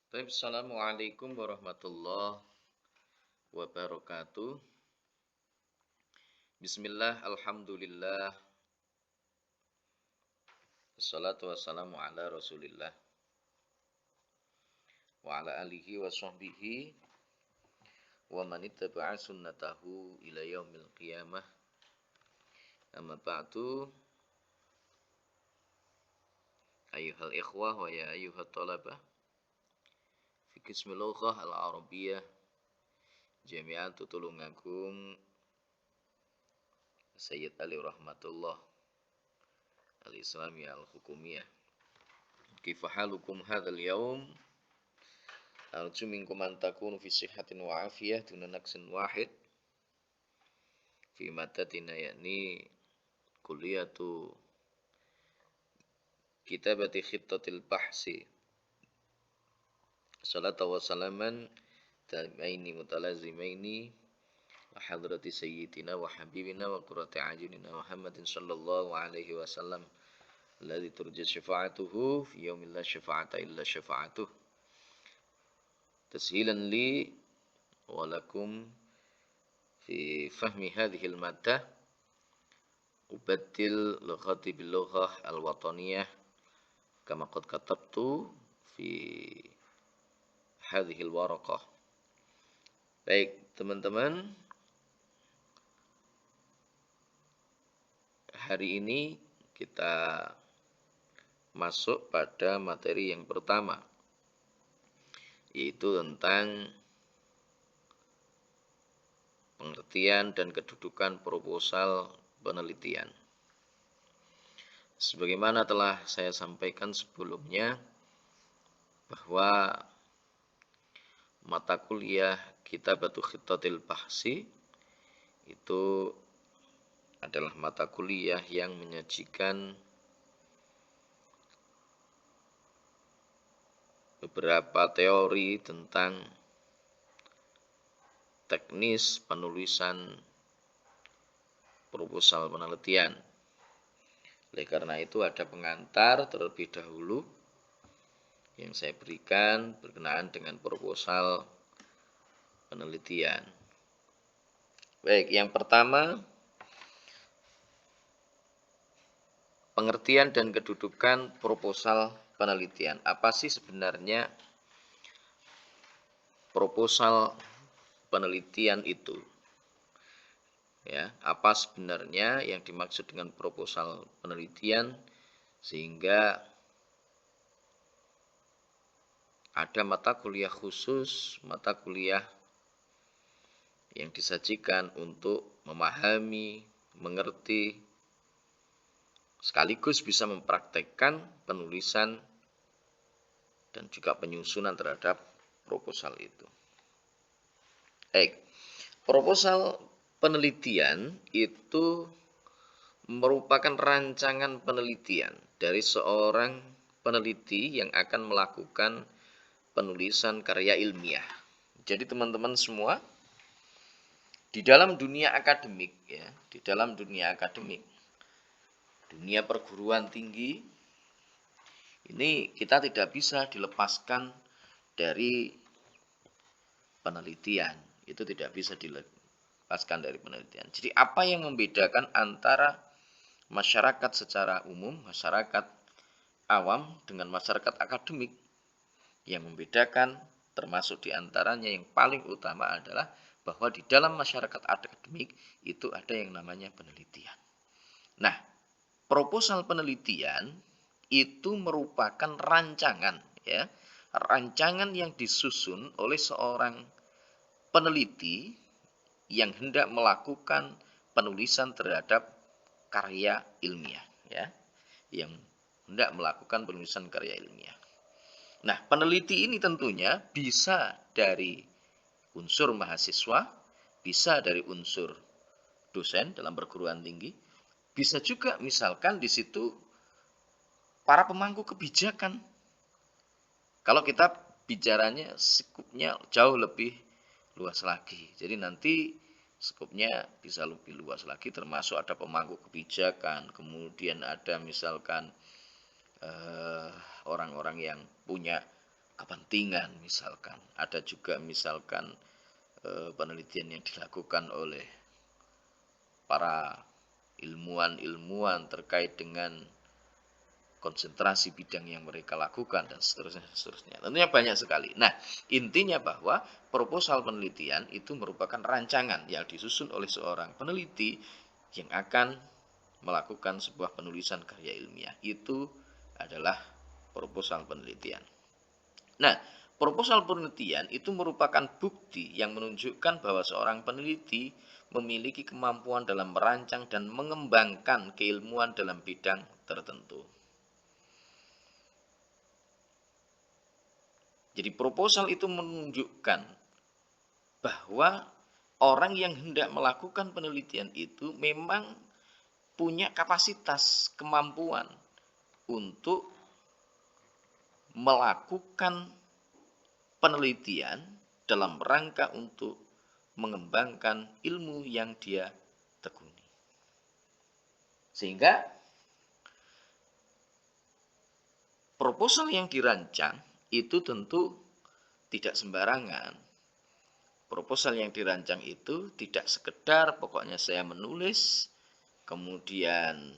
Assalamualaikum warahmatullahi wabarakatuh. Bismillah, alhamdulillah, wassalatu wassalamu ala rasulillah wa ala alihi wa sahbihi wa man ittaba'a sunnatahu ila yaumil qiyamah. Amma ba'du, ayyuhal ikhwah wa ya ayyuhat talabah fi qismi lughah al-arabiyyah Jami'atu Tulungagung Sayyid Ali Rahmatullah Al-Islamiyah Al-Hukumiyah. Kaifa halukum hadzal yaum? Arju minkum an takunu fi sihhatin wa afiyah duna naqsin wahid fi madatina, yakni kulliyatu kitabati khittatil bahsi salatu wa salaman taimaini mutalazimaini wa hadrati sayyidina wa habibina wa qurrati a'yunina Muhammadin sallallahu alaihi wasallam alladzi turja syafa'atuhu fi yaumil la syafa'ata illa syafa'atuh, tashilan li wa lakum fi fahmi hadhil maddah ubaddil lughati bil lughah al wataniyah kama qad katabtu fi hadhil waraqah. Baik teman-teman, hari ini kita masuk pada materi yang pertama, yaitu tentang pengertian dan kedudukan proposal penelitian. Sebagaimana telah saya sampaikan sebelumnya, bahwa mata kuliah Kitabatu Khittatil Bahsi itu adalah mata kuliah yang menyajikan beberapa teori tentang teknis penulisan proposal penelitian. Oleh karena itu ada pengantar terlebih dahulu yang saya berikan berkenaan dengan proposal penelitian. Baik, yang pertama, pengertian dan kedudukan proposal penelitian. Apa sih sebenarnya proposal penelitian itu? Ya, apa sebenarnya yang dimaksud dengan proposal penelitian, sehingga ada mata kuliah khusus, mata kuliah yang disajikan untuk memahami, mengerti, sekaligus bisa mempraktekkan penulisan dan juga penyusunan terhadap proposal itu. Baik, proposal penelitian itu merupakan rancangan penelitian dari seorang peneliti yang akan melakukan penulisan karya ilmiah. Jadi teman-teman semua, di dalam dunia akademik, dunia perguruan tinggi, ini kita tidak bisa dilepaskan dari penelitian. Itu tidak bisa dilepaskan dari penelitian. Jadi apa yang membedakan antara masyarakat secara umum, masyarakat awam dengan masyarakat akademik? Yang membedakan termasuk diantaranya yang paling utama adalah bahwa di dalam masyarakat akademik itu ada yang namanya penelitian. Nah, proposal penelitian itu merupakan rancangan, ya, rancangan yang disusun oleh seorang peneliti yang hendak melakukan penulisan terhadap karya ilmiah, ya, yang hendak melakukan penulisan karya ilmiah. Nah, peneliti ini tentunya bisa dari unsur mahasiswa, bisa dari unsur dosen dalam perguruan tinggi, bisa juga misalkan di situ para pemangku kebijakan. Kalau kita bicaranya skupnya jauh lebih luas lagi. Jadi nanti skupnya bisa lebih luas lagi, termasuk ada pemangku kebijakan, kemudian ada misalkan orang-orang yang punya kepentingan misalkan. Ada juga misalkan penelitian yang dilakukan oleh para ilmuwan terkait dengan konsentrasi bidang yang mereka lakukan dan seterusnya. Tentunya banyak sekali. Nah, intinya bahwa proposal penelitian itu merupakan rancangan yang disusun oleh seorang peneliti yang akan melakukan sebuah penulisan karya ilmiah. Itu adalah proposal penelitian. Nah, proposal penelitian itu merupakan bukti yang menunjukkan bahwa seorang peneliti memiliki kemampuan dalam merancang dan mengembangkan keilmuan dalam bidang tertentu. Jadi proposal itu menunjukkan bahwa orang yang hendak melakukan penelitian itu memang punya kapasitas, kemampuan untuk melakukan penelitian dalam rangka untuk mengembangkan ilmu yang dia tekuni. Sehingga proposal yang dirancang itu tentu tidak sembarangan. Proposal yang dirancang itu tidak sekedar pokoknya saya menulis, kemudian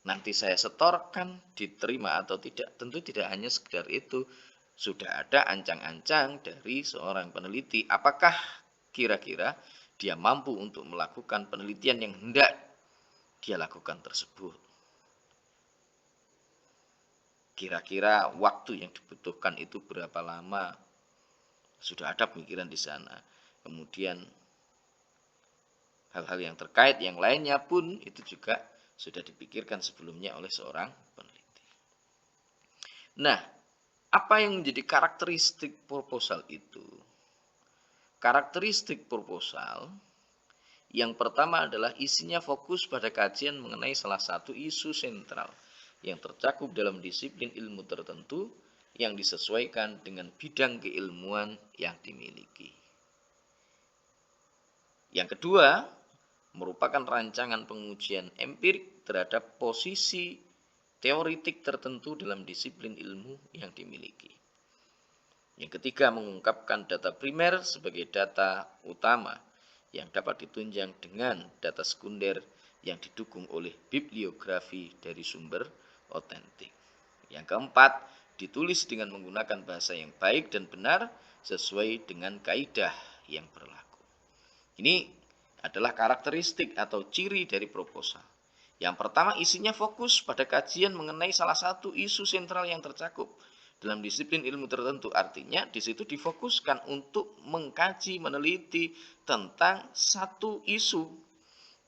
nanti saya setorkan, diterima atau tidak. Tentu tidak hanya sekedar itu. Sudah ada ancang-ancang dari seorang peneliti. Apakah kira-kira dia mampu untuk melakukan penelitian yang hendak dia lakukan tersebut? Kira-kira waktu yang dibutuhkan itu berapa lama? Sudah ada pemikiran di sana. Kemudian hal-hal yang terkait yang lainnya pun itu juga sudah dipikirkan sebelumnya oleh seorang peneliti. Nah, apa yang menjadi karakteristik proposal itu? Karakteristik proposal yang pertama adalah isinya fokus pada kajian mengenai salah satu isu sentral yang tercakup dalam disiplin ilmu tertentu yang disesuaikan dengan bidang keilmuan yang dimiliki. Yang kedua, merupakan rancangan pengujian empirik terhadap posisi teoritik tertentu dalam disiplin ilmu yang dimiliki. Yang ketiga, mengungkapkan data primer sebagai data utama yang dapat ditunjang dengan data sekunder yang didukung oleh bibliografi dari sumber otentik. Yang keempat, ditulis dengan menggunakan bahasa yang baik dan benar sesuai dengan kaidah yang berlaku. Ini adalah karakteristik atau ciri dari proposal. Yang pertama, isinya fokus pada kajian mengenai salah satu isu sentral yang tercakup dalam disiplin ilmu tertentu. Artinya di situ difokuskan untuk mengkaji, meneliti tentang satu isu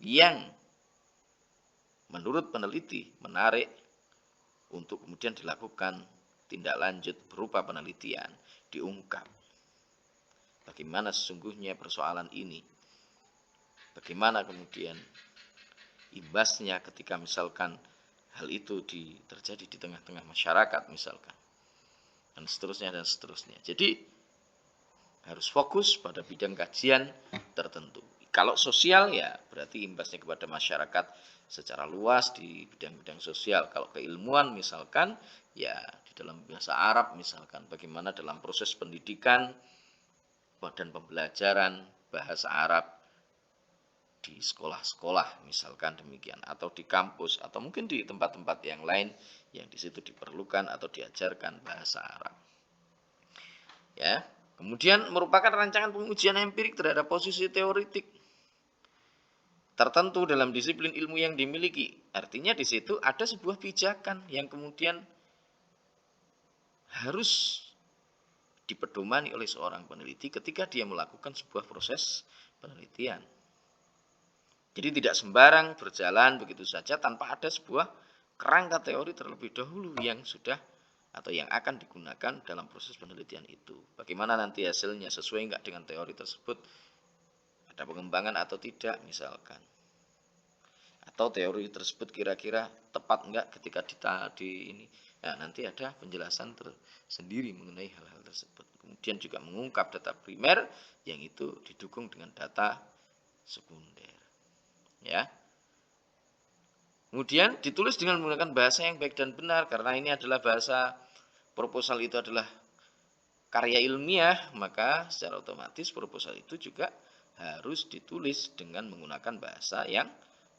yang menurut peneliti menarik untuk kemudian dilakukan tindak lanjut berupa penelitian, diungkap bagaimana sesungguhnya persoalan ini, bagaimana kemudian imbasnya ketika misalkan hal itu terjadi di tengah-tengah masyarakat misalkan, dan seterusnya dan seterusnya. Jadi harus fokus pada bidang kajian tertentu. Kalau sosial ya berarti imbasnya kepada masyarakat secara luas di bidang-bidang sosial. Kalau keilmuan misalkan ya di dalam bahasa Arab misalkan bagaimana dalam proses pendidikan dan pembelajaran bahasa Arab di sekolah-sekolah misalkan demikian, atau di kampus atau mungkin di tempat-tempat yang lain yang di situ diperlukan atau diajarkan bahasa Arab. Ya, kemudian merupakan rancangan pengujian empirik terhadap posisi teoritik tertentu dalam disiplin ilmu yang dimiliki. Artinya di situ ada sebuah pijakan yang kemudian harus dipedomani oleh seorang peneliti ketika dia melakukan sebuah proses penelitian. Jadi tidak sembarang berjalan begitu saja tanpa ada sebuah kerangka teori terlebih dahulu yang sudah atau yang akan digunakan dalam proses penelitian itu. Bagaimana nanti hasilnya, sesuai enggak dengan teori tersebut, ada pengembangan atau tidak misalkan. Atau teori tersebut kira-kira tepat enggak ketika di ini. Nah, nanti ada penjelasan tersendiri mengenai hal-hal tersebut. Kemudian juga mengungkap data primer yang itu didukung dengan data sekunder. Ya. Kemudian ditulis dengan menggunakan bahasa yang baik dan benar karena ini adalah bahasa proposal itu adalah karya ilmiah, maka secara otomatis proposal itu juga harus ditulis dengan menggunakan bahasa yang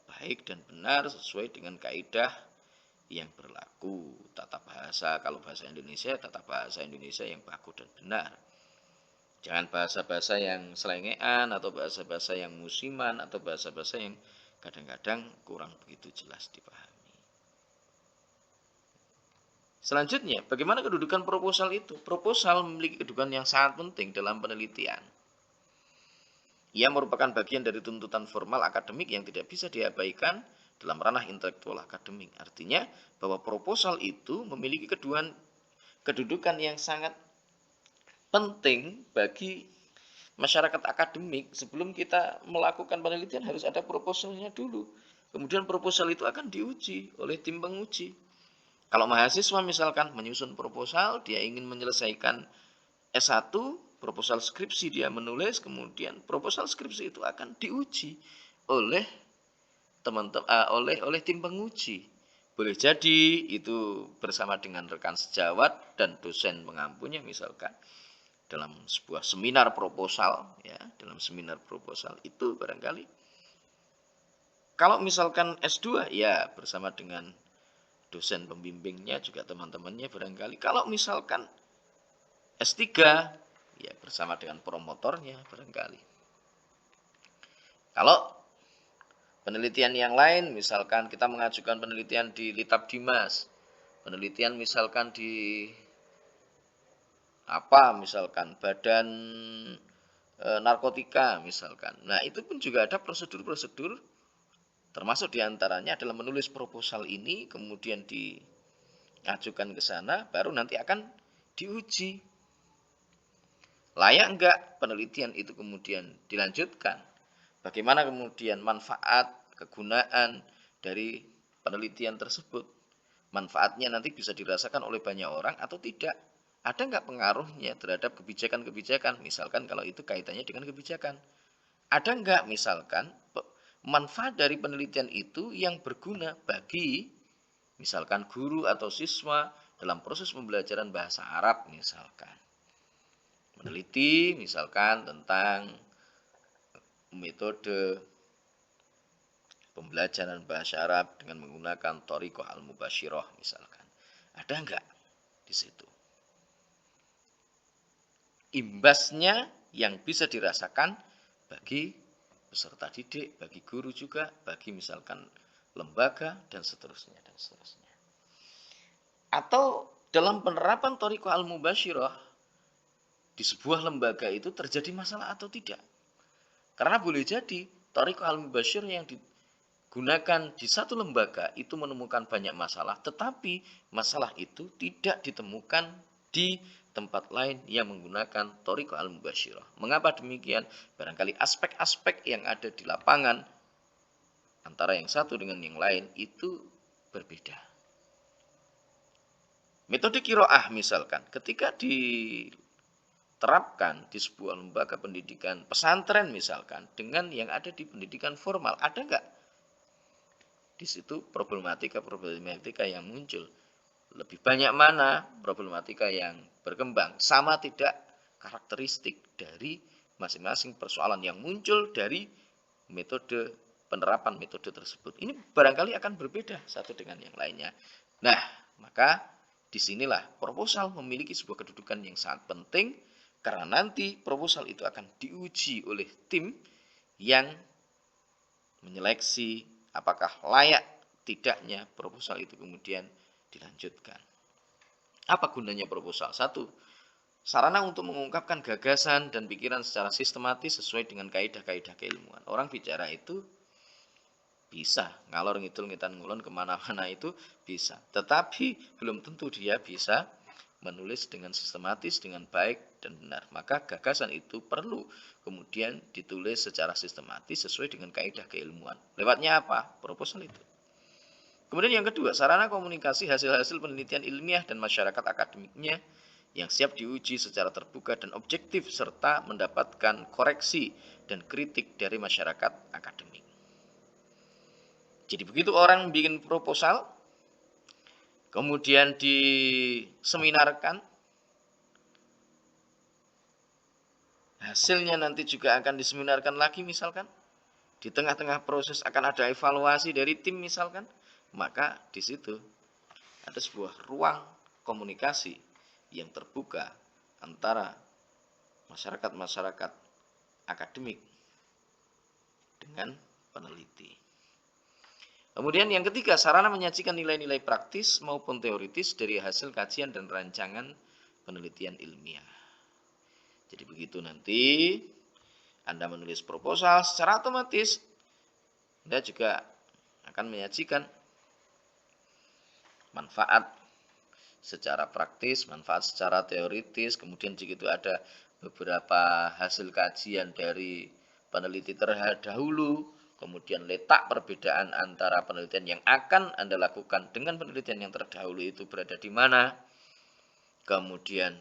baik dan benar sesuai dengan kaidah yang berlaku. Tata bahasa, kalau bahasa Indonesia, tata bahasa Indonesia yang baku dan benar. Jangan bahasa-bahasa yang selengean atau bahasa-bahasa yang musiman atau bahasa-bahasa yang kadang-kadang kurang begitu jelas dipahami. Selanjutnya, bagaimana kedudukan proposal itu? Proposal memiliki kedudukan yang sangat penting dalam penelitian. Ia merupakan bagian dari tuntutan formal akademik yang tidak bisa diabaikan dalam ranah intelektual akademik. Artinya bahwa proposal itu memiliki kedudukan yang sangat penting bagi masyarakat akademik. Sebelum kita melakukan penelitian harus ada proposalnya dulu. Kemudian proposal itu akan diuji oleh tim penguji. Kalau mahasiswa misalkan menyusun proposal, dia ingin menyelesaikan S1, proposal skripsi dia menulis, kemudian proposal skripsi itu akan diuji oleh teman-teman, oleh tim penguji. Boleh jadi itu bersama dengan rekan sejawat dan dosen pengampunya misalkan dalam sebuah seminar proposal, ya, dalam seminar proposal itu barangkali. Kalau misalkan S2 ya bersama dengan dosen pembimbingnya juga teman-temannya barangkali. Kalau misalkan S3 ya bersama dengan promotornya barangkali. Kalau penelitian yang lain misalkan kita mengajukan penelitian di Litab Dimas, penelitian misalkan di misalkan badan narkotika misalkan. Nah, itu pun juga ada prosedur-prosedur, termasuk diantaranya adalah menulis proposal ini, kemudian diajukan ke sana, baru nanti akan diuji. Layak enggak penelitian itu kemudian dilanjutkan? Bagaimana kemudian manfaat, kegunaan dari penelitian tersebut? Manfaatnya nanti bisa dirasakan oleh banyak orang atau tidak? Ada enggak pengaruhnya terhadap kebijakan-kebijakan? Misalkan kalau itu kaitannya dengan kebijakan. Ada enggak misalkan manfaat dari penelitian itu yang berguna bagi misalkan guru atau siswa dalam proses pembelajaran bahasa Arab misalkan. Meneliti misalkan tentang metode pembelajaran bahasa Arab dengan menggunakan thariqah al-mubasyirah misalkan. Ada enggak di situ? Imbasnya yang bisa dirasakan bagi peserta didik, bagi guru juga, bagi misalkan lembaga dan seterusnya dan seterusnya. Atau dalam penerapan thariqah al-mubasyirah di sebuah lembaga itu terjadi masalah atau tidak? Karena boleh jadi thariqah al-mubasyirah yang digunakan di satu lembaga itu menemukan banyak masalah, tetapi masalah itu tidak ditemukan di tempat lain yang menggunakan thariqah al-mubasyirah. Mengapa demikian? Barangkali aspek-aspek yang ada di lapangan antara yang satu dengan yang lain itu berbeda. Metode qiraah misalkan, ketika diterapkan di sebuah lembaga pendidikan pesantren misalkan dengan yang ada di pendidikan formal, ada enggak di situ problematika yang muncul? Lebih banyak mana problematika yang berkembang? Sama tidak karakteristik dari masing-masing persoalan yang muncul dari metode penerapan metode tersebut. Ini barangkali akan berbeda satu dengan yang lainnya. Nah, maka disinilah proposal memiliki sebuah kedudukan yang sangat penting karena nanti proposal itu akan diuji oleh tim yang menyeleksi apakah layak tidaknya proposal itu kemudian dilanjutkan. Apa gunanya proposal? Satu, sarana untuk mengungkapkan gagasan dan pikiran secara sistematis sesuai dengan kaidah-kaidah keilmuan. Orang bicara itu bisa, ngalor ngidul ngitan ngulon kemana-mana itu bisa. Tetapi belum tentu dia bisa menulis dengan sistematis, dengan baik dan benar. Maka gagasan itu perlu kemudian ditulis secara sistematis sesuai dengan kaidah keilmuan. Lewatnya apa? Proposal itu. Kemudian yang kedua, sarana komunikasi hasil-hasil penelitian ilmiah dan masyarakat akademiknya yang siap diuji secara terbuka dan objektif serta mendapatkan koreksi dan kritik dari masyarakat akademik. Jadi begitu orang bikin proposal, kemudian diseminarkan, hasilnya nanti juga akan diseminarkan lagi misalkan, di tengah-tengah proses akan ada evaluasi dari tim misalkan, maka di situ ada sebuah ruang komunikasi yang terbuka antara masyarakat-masyarakat akademik dengan peneliti. Kemudian yang ketiga, sarana menyajikan nilai-nilai praktis maupun teoritis dari hasil kajian dan rancangan penelitian ilmiah. Jadi begitu nanti Anda menulis proposal, secara otomatis Anda juga akan menyajikan manfaat secara praktis, manfaat secara teoritis, kemudian jika itu ada beberapa hasil kajian dari peneliti terdahulu, kemudian letak perbedaan antara penelitian yang akan Anda lakukan dengan penelitian yang terdahulu itu berada di mana, kemudian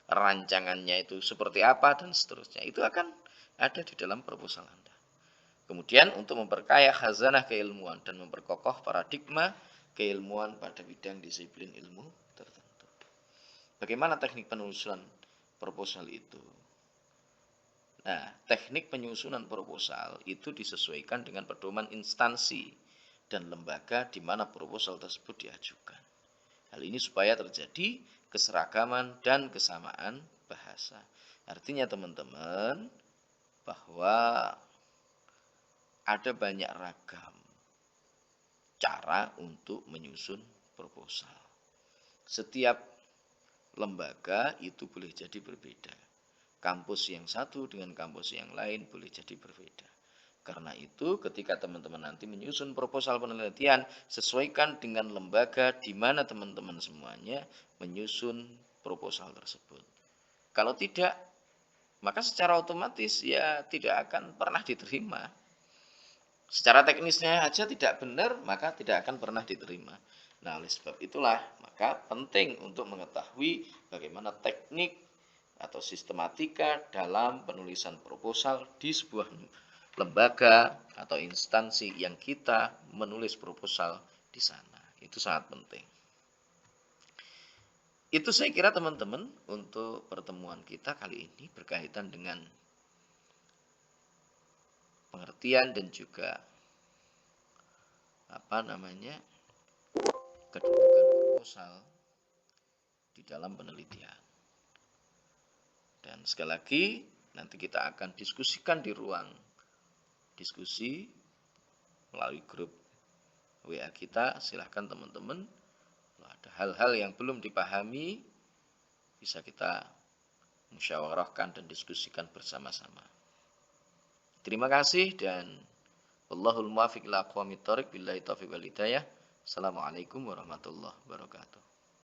rancangannya itu seperti apa, dan seterusnya. Itu akan ada di dalam proposal Anda. Kemudian untuk memperkaya khazanah keilmuan dan memperkokoh paradigma keilmuan pada bidang disiplin ilmu tertentu. Bagaimana teknik penyusunan proposal itu? Nah, teknik penyusunan proposal itu disesuaikan dengan pedoman instansi dan lembaga di mana proposal tersebut diajukan. Hal ini supaya terjadi keseragaman dan kesamaan bahasa. Artinya teman-teman bahwa ada banyak ragam cara untuk menyusun proposal. Setiap lembaga itu boleh jadi berbeda. Kampus yang satu dengan kampus yang lain boleh jadi berbeda. Karena itu ketika teman-teman nanti menyusun proposal penelitian, sesuaikan dengan lembaga di mana teman-teman semuanya menyusun proposal tersebut. Kalau tidak, maka secara otomatis ya tidak akan pernah diterima. Secara teknisnya aja tidak benar, maka tidak akan pernah diterima. Nah, oleh sebab itulah, maka penting untuk mengetahui bagaimana teknik atau sistematika dalam penulisan proposal di sebuah lembaga atau instansi yang kita menulis proposal di sana. Itu sangat penting. Itu saya kira teman-teman untuk pertemuan kita kali ini berkaitan dengan pengertian dan juga kedudukan proposal di dalam penelitian. Dan sekali lagi nanti kita akan diskusikan di ruang diskusi melalui grup WA kita. Silahkan teman-teman, kalau ada hal-hal yang belum dipahami bisa kita musyawarahkan dan diskusikan bersama-sama. Terima kasih dan wallahul muwaffiq ila aqwamit thoriq billahi taufiq wal hidayah. Assalamualaikum warahmatullahi wabarakatuh.